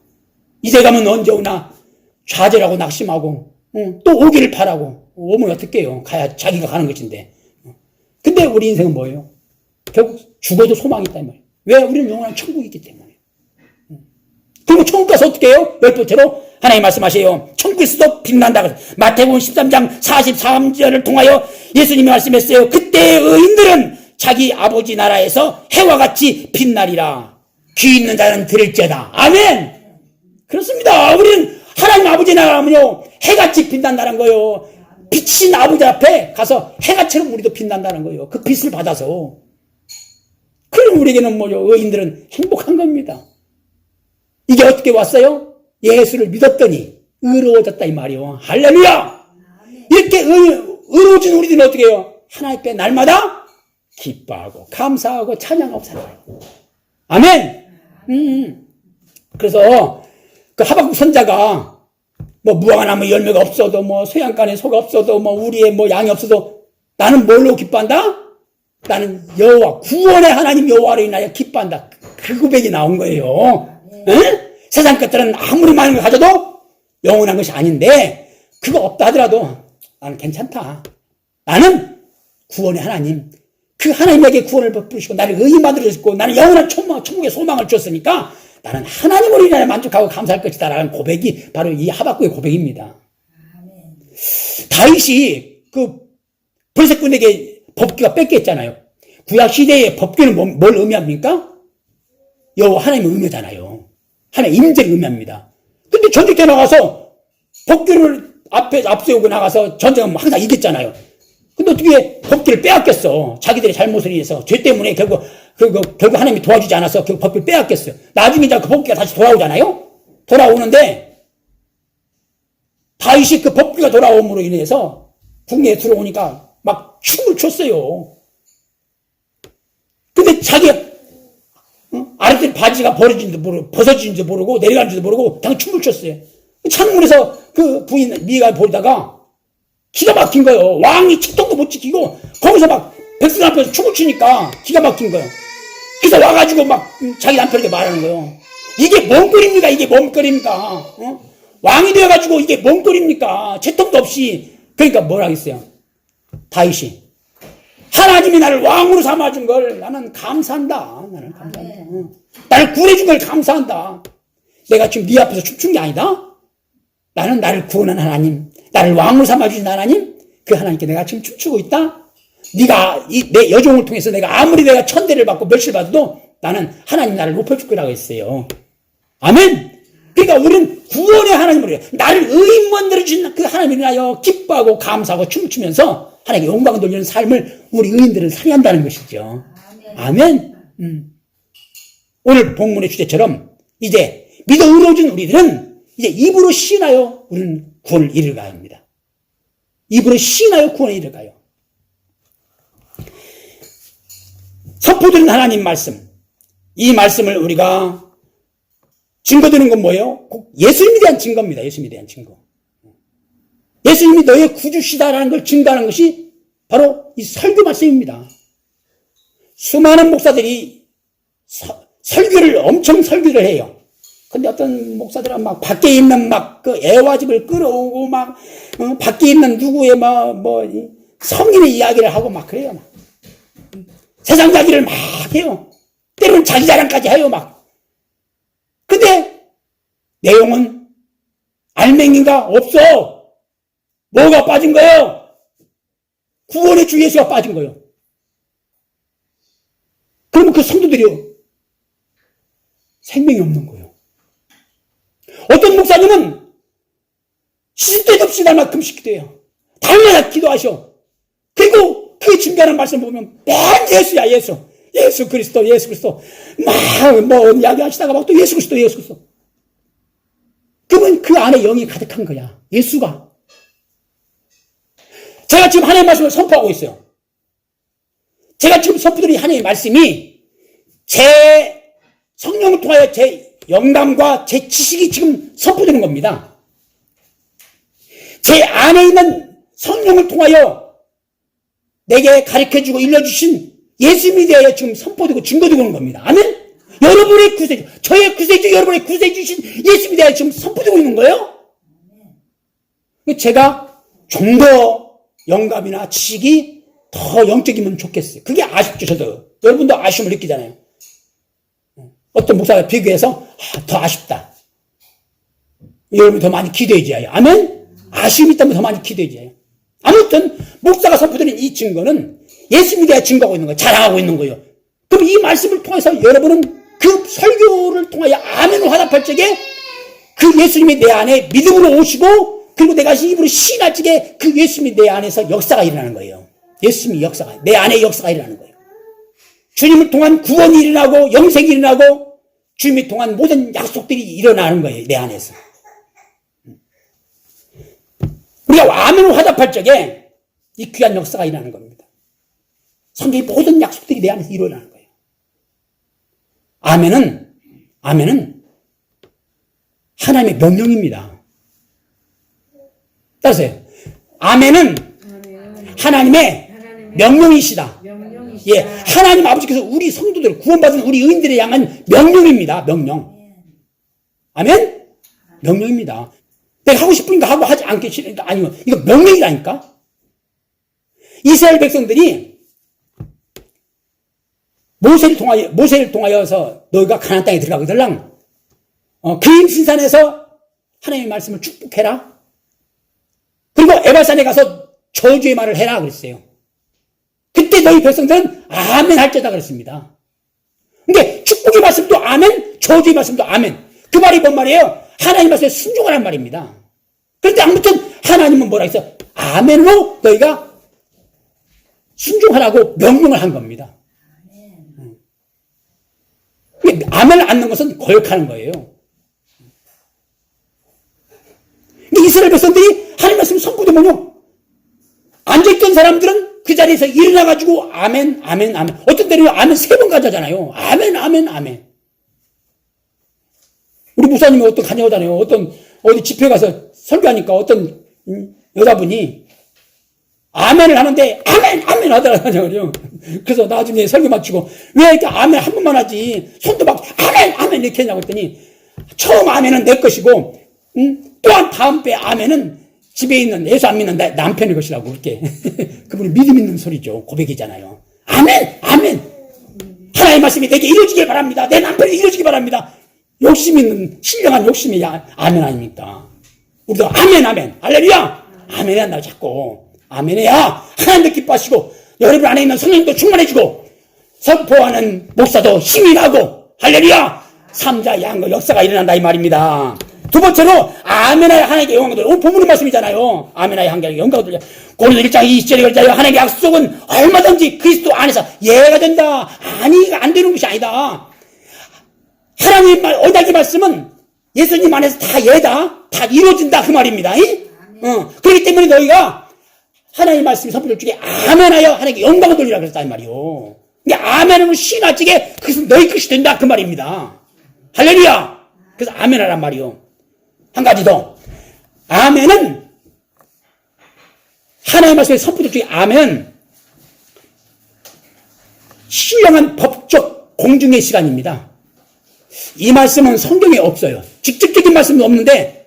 [SPEAKER 1] 이제 가면 언제 오나 좌절하고 낙심하고 또 오기를 바라고 오면 어떡해요. 가야 자기가 가는 것인데. 근데 우리 인생은 뭐예요? 결국 죽어도 소망이 있단 말이에요. 왜? 우리는 영원한 천국이 있기 때문에. 그리고 천국 가서 어떻게 해요? 열 번째로 하나님 말씀하세요. 천국에서도 빛난다. 마태복음 13장 43절을 통하여 예수님이 말씀했어요. 그때 의인들은 자기 아버지 나라에서 해와 같이 빛나리라. 귀 있는 자는 들을지어다. 아멘. 그렇습니다. 우리는 하나님 아버지 나라면요 해같이 빛난다는 거예요. 빛인 아버지 앞에 가서 해같처럼 우리도 빛난다는 거예요. 그 빛을 받아서. 그럼 우리에게는 뭐죠? 의인들은 행복한 겁니다. 이게 어떻게 왔어요? 예수를 믿었더니 의로워졌다 이 말이요. 할렐루야. 이렇게 의로워진 우리들은 어떻게 해요? 하나님 앞에 날마다 기뻐하고 감사하고 찬양하고 살아요. 아멘. 그래서 그 하박국 선자가 뭐 무화과 나무 열매가 없어도 뭐 소양간에 소가 없어도 뭐 우리의 뭐 양이 없어도 나는 뭘로 기뻐한다? 나는 여호와 구원의 하나님 여호와로 인하여 기뻐한다. 그 고백이 나온 거예요. 세상 것들은 아무리 많은 걸 가져도 영원한 것이 아닌데 그거 없다 하더라도 나는 괜찮다. 나는 구원의 하나님, 그 하나님에게 구원을 베푸시고 나를 의인 만들어주셨고 나는 영원한 천국의 소망을 줬으니까 나는 하나님으로 인하여 만족하고 감사할 것이다 라는 고백이 바로 이 하박국의 고백입니다. 다윗이 그 블레셋군에게 법궤가 뺏겼잖아요. 구약 시대의 법궤는 뭘 의미합니까? 여호와 하나님을 의미하잖아요. 하나님 임재를 의미합니다. 근데 전쟁에 나가서 법궤를 앞세우고 나가서 전쟁은 항상 이겼잖아요. 근데 어떻게 법궤를 빼앗겼어. 자기들의 잘못을 위해서. 죄 때문에 결국 하나님이 도와주지 않아서 그 법궤를 빼앗겼어요. 나중에 이제 그 법궤가 다시 돌아오잖아요. 돌아오는데 다윗이 그 법궤가 돌아옴으로 인해서 궁에 들어오니까 막 춤을 췄어요. 근데 자기가 아랫들 바지가 벗어진지도 모르고 내려가는지도 모르고 그냥 춤을 췄어요. 창문에서 그 부인 미가 보다가 기가 막힌 거예요. 왕이 책통도 못 지키고 거기서 막 백성 앞에서 춤을 추니까 기가 막힌 거예요. 그래서 와가지고 막 자기 남편에게 말하는 거예요. 이게 뭔 꼴입니까? 이게 뭔 꼴입니까? 왕이 되어가지고 이게 뭔 꼴입니까? 채통도 없이. 그러니까 뭘 하겠어요? 다윗이 하나님이 나를 왕으로 삼아준 걸 나는 감사한다. 나는 감사한다. 나를 구해준 걸 감사한다. 내가 지금 네 앞에서 춤춘 게 아니다. 나는 나를 구원한 하나님, 나를 왕으로 삼아주신 하나님, 그 하나님께 내가 지금 춤추고 있다. 네가 내 여종을 통해서 내가 아무리 내가 천대를 받고 멸시를 받아도 나는 하나님 나를 높여줄 거라고 했어요. 아멘. 그러니까 우리는 구원의 하나님으로 나를 의인 만들어주신 그 하나님을 위하여 기뻐하고 감사하고 춤추면서 하나님께 영광을 돌리는 삶을 우리 의인들은 살아야 한다는 것이죠. 아멘. 오늘 본문의 주제처럼 이제 믿어 의로워진 우리들은 이제 입으로 시인하여 우리는 구원을 이루어가야 합니다. 입으로 시인하여 구원을 이루어가요. 선포드린 하나님 말씀, 이 말씀을 우리가 증거드리는 건 뭐예요? 꼭 예수님에 대한 증거입니다. 예수님에 대한 증거. 예수님이 너의 구주시다라는 걸 증거하는 것이 바로 이 설교 말씀입니다. 수많은 목사들이 설교를 엄청 설교를 해요. 근데 어떤 목사들은 막 밖에 있는 막 그 애화집을 끌어오고 막 밖에 있는 누구의 성인의 이야기를 하고 막 그래요. 막. 세상 이야기를 막 해요. 때로는 자기 자랑까지 해요. 막. 근데 내용은 알맹이가 없어. 뭐가 빠진 거예요? 구원의 주 예수가 빠진 거예요. 그러면 그 성도들이 생명이 없는 거예요. 어떤 목사님은 시도 때도 없이 날만큼씩 기도해요. 달마다 기도하셔. 그리고 그 준비하는 말씀 보면 맨 예수야, 예수. 예수 그리스도, 예수 그리스도. 막 이야기하시다가 막 또 예수 그리스도, 예수 그리스도. 그러면 그 안에 영이 가득한 거야. 예수가. 제가 지금 하나님의 말씀을 선포하고 있어요. 제가 지금 선포드린 하나님의 말씀이 제 성령을 통하여 제 영감과 제 지식이 지금 선포되는 겁니다. 제 안에 있는 성령을 통하여 내게 가르쳐주고 일러주신 예수님에 대하여 지금 선포되고 증거되고 있는 겁니다. 아멘? 여러분의 구세주, 저의 구세주, 여러분의 구세주신 예수님에 대하여 지금 선포되고 있는 거예요? 제가 좀 더 영감이나 지식이 더 영적이면 좋겠어요. 그게 아쉽죠, 저도. 여러분도 아쉬움을 느끼잖아요. 어떤 목사가 비교해서 더 아쉽다. 여러분이 더 많이 기도해줘야 해요. 아멘? 아쉬움이 있다면 더 많이 기도해줘야 해요. 아무튼 목사가 선포드린 이 증거는 예수님에 대해 증거하고 있는 거예요. 자랑하고 있는 거예요. 그럼 이 말씀을 통해서 여러분은 그 설교를 통하여 아멘을 화답할 적에 그 예수님이 내 안에 믿음으로 오시고 그리고 내가 입으로 시인할 적에 그 예수님이 내 안에서 역사가 일어나는 거예요. 예수님이 역사가, 내 안에 역사가 일어나는 거예요. 주님을 통한 구원이 일어나고 영생이 일어나고 주님을 통한 모든 약속들이 일어나는 거예요. 내 안에서. 우리가 아멘을 화답할 적에 이 귀한 역사가 일어나는 겁니다. 성경의 모든 약속들이 내 안에서 일어나는 거예요. 아멘은 하나님의 명령입니다. 따르세요. 아멘은 하나님의 명령이시다. 예, 하나님 아버지께서 우리 성도들, 구원받은 우리 의인들에 향한 명령입니다. 명령. 아멘? 명령입니다. 내가 하고 싶으니까 하고 하지 않기 싫으니까 아니면 이거 명령이라니까. 이스라엘 백성들이 모세를 통하여서 너희가 가나안 땅에 들어가거들랑 그림 신산에서 하나님의 말씀을 축복해라. 그리고 에발산에 가서 저주의 말을 해라 그랬어요. 그때 너희 백성들은 아멘 할지어다 그랬습니다. 근데 축복의 말씀도 아멘, 저주의 말씀도 아멘. 그 말이 뭔 말이에요? 하나님 말씀에 순종하라는 말입니다. 그런데 아무튼 하나님은 뭐라 했어요? 아멘으로 너희가 순종하라고 명령을 한 겁니다. 아멘을 안 넣는 것은 거역하는 거예요. 근데 이스라엘 백성들이 하나님 말씀 선포되면요, 앉아있던 사람들은 그 자리에서 일어나가지고 아멘, 아멘, 아멘. 어떤 때는 아멘 3번 가자잖아요. 아멘, 아멘, 아멘. 우리 목사님이 어떤 간여하잖아요. 어디 집회 가서 설교하니까 어떤 여자분이 아멘을 하는데 아멘, 아멘 하더라고요. 그래서 나중에 설교 마치고 왜 이렇게 아멘 한 번만 하지? 손도 막 아멘, 아멘 이렇게 했냐고 했더니 처음 아멘은 내 것이고, 또한 다음 배 아멘은 집에 있는 예수 안 믿는 남편의 것이라고 그렇게. 그분이 믿음 있는 소리죠. 고백이잖아요. 아멘, 아멘. 하나님의 말씀이 내게 이루어지길 바랍니다. 내 남편이 이루어지길 바랍니다. 욕심 있는, 신령한 욕심이 아멘 아닙니까? 우리도 아멘, 아멘. 할렐루야! 아멘 해야 한다고 자꾸. 아멘 해야 하나님도 기뻐하시고, 여러분 안에 있는 성령도 충만해지고, 선포하는 목사도 힘이 나고, 할렐루야! 삼자 양거 역사가 일어난다 이 말입니다. 두 번째로 아멘하여 하나님께 영광을 돌려. 오늘 본문의 말씀이잖아요. 아멘하여 하나님께 영광을 돌려. 고린도 1장 20절에 글자여 하나님의 약속은 얼마든지 그리스도 안에서 예가 된다. 아니가 안 되는 것이 아니다. 하나님 언약의 말씀은 예수님 안에서 다 예다. 다 이루어진다 그 말입니다. 그렇기 때문에 너희가 하나님의 말씀이 선포될 적에 아멘하여 하나님께 영광을 돌리라 그랬다 이 말이요. 그러니까 아멘으로 신할 적에 그것은 너희 것이 된다 그 말입니다. 할렐루야. 그래서 아멘하란 말이요. 한 가지 더. 아멘은 하나님의 말씀에 선포될 적에 아멘 신령한 법적 공중의 시간입니다. 이 말씀은 성경에 없어요. 직접적인 말씀은 없는데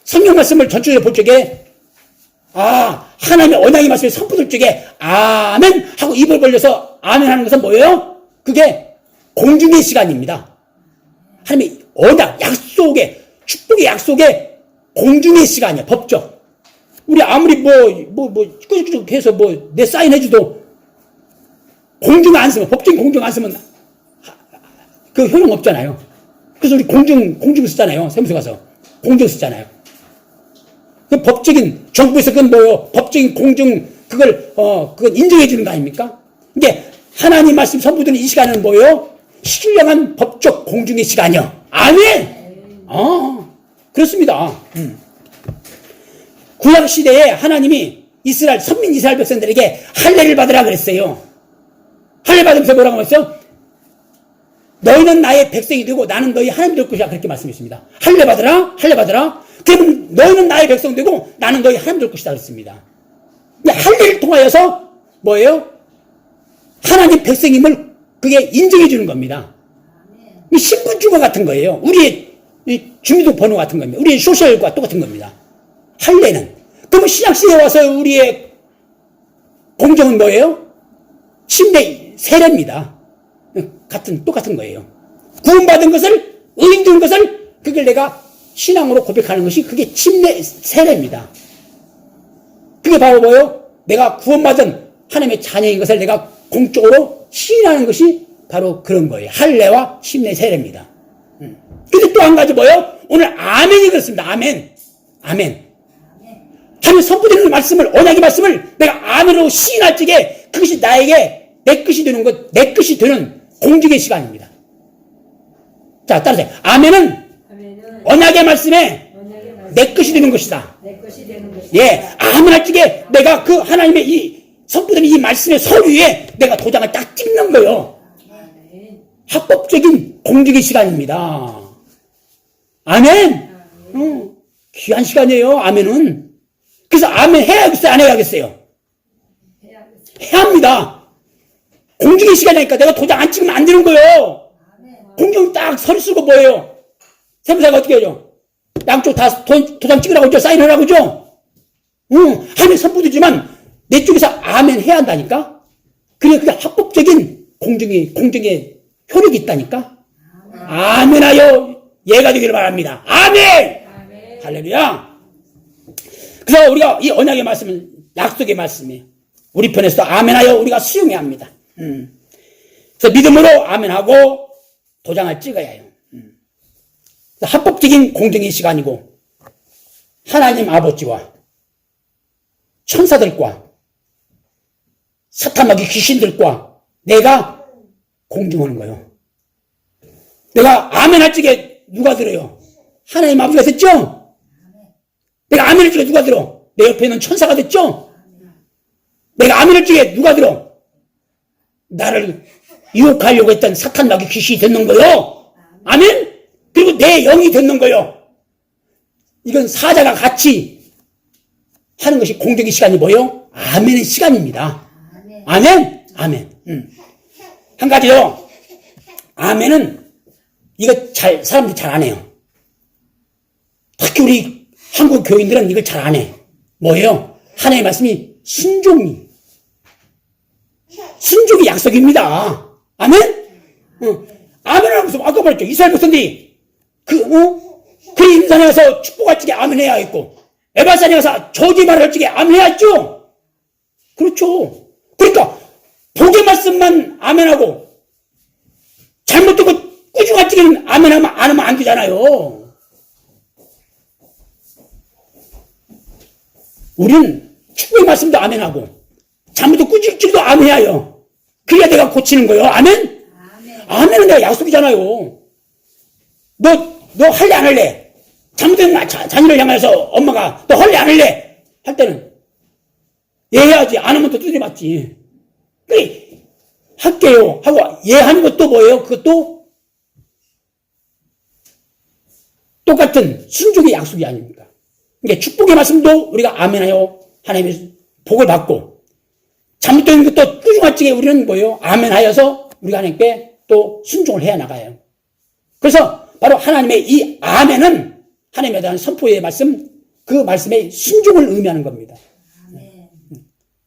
[SPEAKER 1] 성경 말씀을 전체적으로 볼 적에 하나님의 언약의 말씀에 선포될 적에 아멘 하고 입을 벌려서 아멘 하는 것은 뭐예요? 그게 공중의 시간입니다. 하나님의 언약, 약속의, 축복의 약속의 공중의 시간이야, 법적. 우리 아무리 끄적끄적 해서 내 사인해줘도 공중 안 쓰면, 법적인 공중 안 쓰면 그 효용 없잖아요. 그래서 우리 공중 쓰잖아요. 세무서 가서. 공중 쓰잖아요. 그 법적인, 정부에서 그건 법적인 공중 그건 인정해 주는 거 아닙니까? 이게 하나님 말씀 선포되는 이 시간은 뭐예요? 신령한 법적 공중의 시간이요. 아멘! 그렇습니다. 구약 시대에 하나님이 선민 이스라엘 백성들에게 할례를 받으라 그랬어요. 할례 받으면서 뭐라고 했어요? 너희는 나의 백성이 되고 나는 너희 하나님 될 것이야. 그렇게 말씀했습니다. 할례 받으라, 할례 받으라. 그러면 너희는 나의 백성 되고 나는 너희 하나님 될 것이다. 그랬습니다. 할례를 통하여서 뭐예요? 하나님 백성임을 그게 인정해 주는 겁니다. 신분증과 같은 거예요. 우리의 주민등록 같은 겁니다. 우리의 소셜과 똑같은 겁니다. 할례는. 그러면 신약시대에 와서 우리의 공정은 뭐예요? 침례 세례입니다. 똑같은 거예요. 구원받은 것을, 의인된 것을, 그걸 내가 신앙으로 고백하는 것이 그게 침례 세례입니다. 그게 바로 뭐예요? 내가 구원받은 하나님의 자녀인 것을 내가 공적으로 시인하는 것이 바로 그런 거예요. 할례와 침례 세례입니다. 근데 또 한 가지 뭐예요? 오늘 아멘이 그렇습니다. 아멘. 아멘. 하나님 선포되는 말씀을, 언약의 말씀을 내가 아멘으로 시인할 적에 그것이 나에게 내 것이 되는 것, 내 것이 되는 공직의 시간입니다. 자, 따라서 아멘은 언약의 말씀에 내 것이 되는 것이다. 예, 아멘 할 적에 내가 그 하나님의 이 선포되는 이 말씀의 서류에 내가 도장을 딱 찍는 거예요. 합법적인 공직의 시간입니다. 아멘. 귀한 시간이에요. 아멘은. 그래서 아멘 해야겠어요? 안 해야겠어요? 해야 합니다. 공직의 시간이니까 내가 도장 안 찍으면 안 되는 거예요. 공정 딱 서류 쓰고 뭐예요? 세무사가 어떻게 하죠? 양쪽 다 도장 찍으라고 하죠? 사인하라고 하죠? 하나님 선포되지만 내 쪽에서 아멘 해야 한다니까? 그래, 그게 합법적인 공정의 효력이 있다니까? 아멘하여 예가 되기를 바랍니다. 아멘! 할렐루야! 그래서 우리가 이 언약의 말씀은 약속의 말씀이에요. 우리 편에서도 아멘하여 우리가 수용해야 합니다. 그래서 믿음으로 아멘하고 도장을 찍어야 해요. 합법적인 공정의 시간이고 하나님 아버지와 천사들과 사탄마귀 귀신들과 내가 공정하는 거예요. 내가 아멘 할 적에 누가 들어요? 하나님 아버지가 됐죠? 내가 아멘 할 적에 누가 들어? 내 옆에 있는 천사가 됐죠? 내가 아멘 할 적에 누가 들어? 나를 유혹하려고 했던 사탄마귀 귀신이 됐는 거요. 아멘? 그리고 내 영이 됐는 거요. 이건 사자가 같이 하는 것이 공정의 시간이 뭐요? 아멘의 시간입니다. 아멘? 아멘. 한 가지요. 아멘은 이거 사람들이 잘 안 해요. 특히 우리 한국 교인들은 이걸 잘 안 해. 뭐예요? 하나님의 말씀이 순종이 약속입니다. 아멘? 아멘이라고 해서 아까 말했죠. 이스라엘 백성들이 그 인산에 가서 축복할 적에 아멘 해야 했고 에바산에 가서 저주의 말을 할 적에 아멘 해야 했죠. 그렇죠. 그러니까 복의 말씀만 아멘하고 잘못 듣고 꾸중할 적에는 아멘하면 안 하면 안 되잖아요. 우리는 축복의 말씀도 아멘하고 잘못 듣고 꾸질 적도 아멘해요. 그래야 내가 고치는 거예요. 아멘? 아멘은 내가 약속이잖아요. 너 할래 안 할래? 잘못된 자녀를 향해서 엄마가 너 할래 안 할래? 할 때는 예 해야지. 안 하면 또 두드려 맞지. 그래 할게요 하고 예 하는 것도 뭐예요? 그것도 똑같은 순종의 약속이 아닙니까? 그러니까 축복의 말씀도 우리가 아멘하여 하나님의 복을 받고 잘못된 것도 꾸준할 적에 우리는 뭐예요? 아멘하여서 우리가 하나님께 또 순종을 해야 나가요. 그래서 바로 하나님의 이 아멘은 하나님에 대한 선포의 말씀, 그 말씀의 순종을 의미하는 겁니다.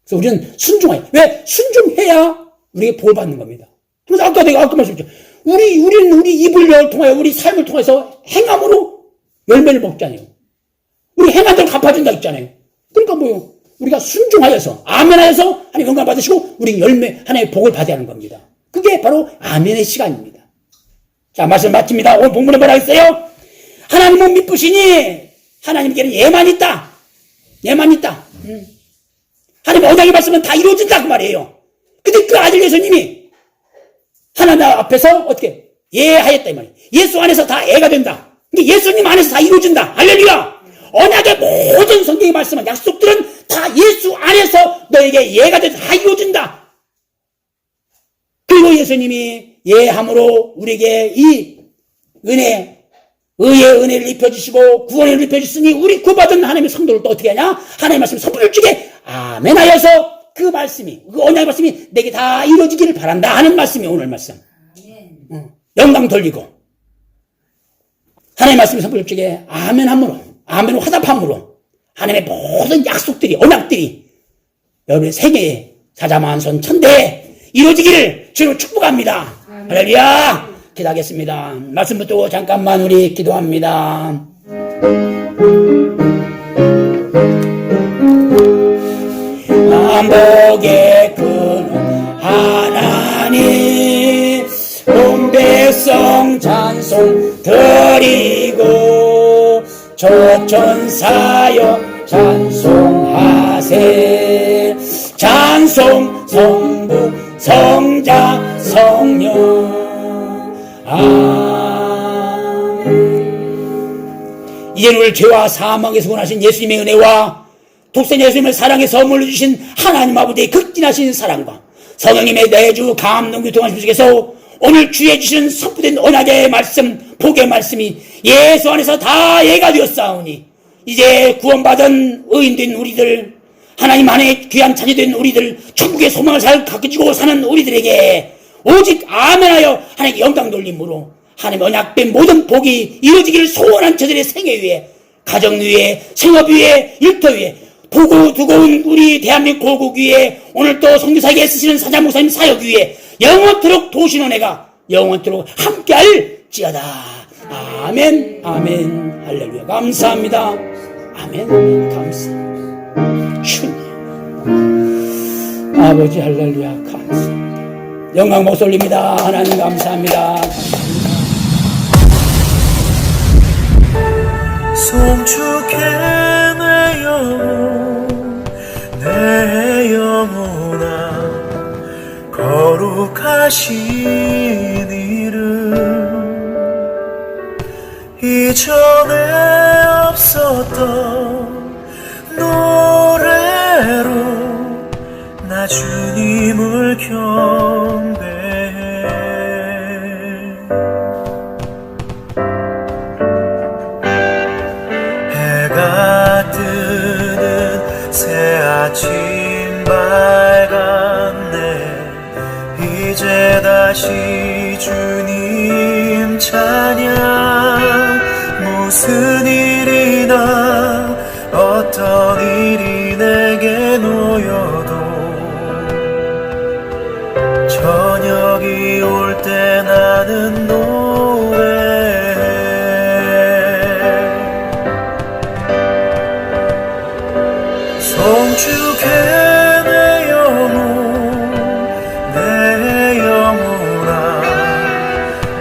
[SPEAKER 1] 그래서 우리는 순종해요. 왜? 순종해야 우리에게 복을 받는 겁니다. 그래서 아까 말씀드렸죠. 우리는 우리 입을 통하여 우리 삶을 통해서 행함으로 열매를 먹잖아요. 우리 행한 대로 갚아준다 했잖아요. 그러니까 뭐요? 우리가 순종하여서 아멘하여서 하나님 건강 받으시고 우리 열매 하나님의 복을 받아야 하는 겁니다. 그게 바로 아멘의 시간입니다. 자, 말씀 마칩니다. 오늘 본문에 뭐라 했어요? 하나님은 미쁘시니 하나님께는 예만 있다. 예만 있다. 하나님의 언약의 말씀은 다 이루어진다 그 말이에요. 근데 그 아들 예수님이 하나님 앞에서 어떻게 예하였다 이 말이에요. 예수 안에서 다 애가 된다. 근데 예수님 안에서 다 이루어진다. 할렐루야. 언약의 모든 성경의 말씀은 약속들은 다 예수 안에서 너에게 예가 돼서 다 이루어진다. 그리고 예수님이 예함으로 우리에게 이 은혜, 의의 은혜를 입혀주시고 구원의 은혜를 입혀주시니 우리 구받은 하나님의 성도를 또 어떻게 하냐? 하나님의 말씀을 선포를 주게 아멘 하여서 그 말씀이, 그 언약의 말씀이 내게 다 이루어지기를 바란다 하는 말씀이 오늘 말씀. 영광 돌리고 하나님의 말씀을 선포를 주게 아멘 함으로, 아멘으로 화답함으로 하나님의 모든 약속들이, 언약들이 여러분의 세계에 사자만선 천대에 이루어지기를 주로 축복합니다. 할렐루야. 기도하겠습니다. 말씀 붙들고 잠깐만 우리 기도합니다. 만복의 큰 하나님 온 백성 찬송 드리고 조천사여 찬송하세 찬송 성부 성자 성령 아멘. 이제는 우리 죄와 사망에서 구원하신 예수님의 은혜와 독생 예수님을 사랑해 선물로 주신 하나님 아버지의 극진하신 사랑과 성령님의 내주 감동 교통하신 주께서 오늘 주의 주시는 선포된 언약의 말씀, 복의 말씀이 예수 안에서 다 예가 되었사오니 이제 구원받은 의인된 우리들, 하나님 안에 귀한 자녀된 우리들, 천국의 소망을 잘 가지고 사는 우리들에게 오직 아멘하여 하나님께 영광 돌림으로 하나님 언약된 모든 복이 이루어지기를 소원한 저들의 생애 위에, 가정 위에, 생업 위에, 일터 위에, 보고 두고 온 우리 대한민국 고국 위에, 오늘 또 선교사에게 애쓰시는 사자 목사님 사역 위에 영원토록 도우신 은혜가 영원토록 함께할지어다. 아멘, 아멘, 할렐루야. 감사합니다. 아멘, 아멘, 감사합니다. 주님, 아버지 할렐루야, 감사합니다. 영광 목소리 올립니다. 하나님 감사합니다.
[SPEAKER 2] 송축해 내 영혼 내 영혼아 거룩하신 이름 이전에 없었던 노래로 나 주님을 경배해 해가 뜨는 새 아침 밝았네 이제 다시 주님 찬양 무슨 일이나 어떤 일이 내게 놓여도 저녁이 올 때 나는 노래해 송축해 내 영혼 내 영혼아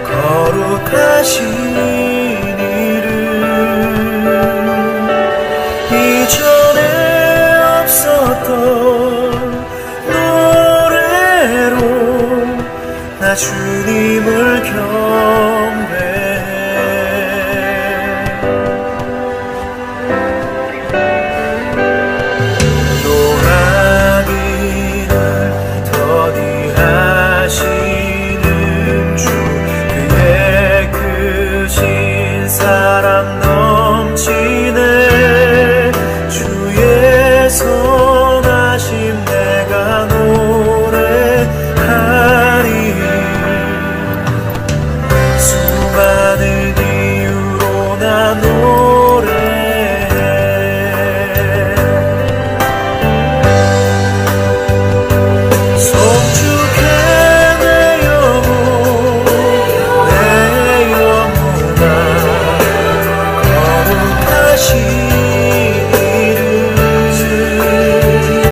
[SPEAKER 2] 거룩하신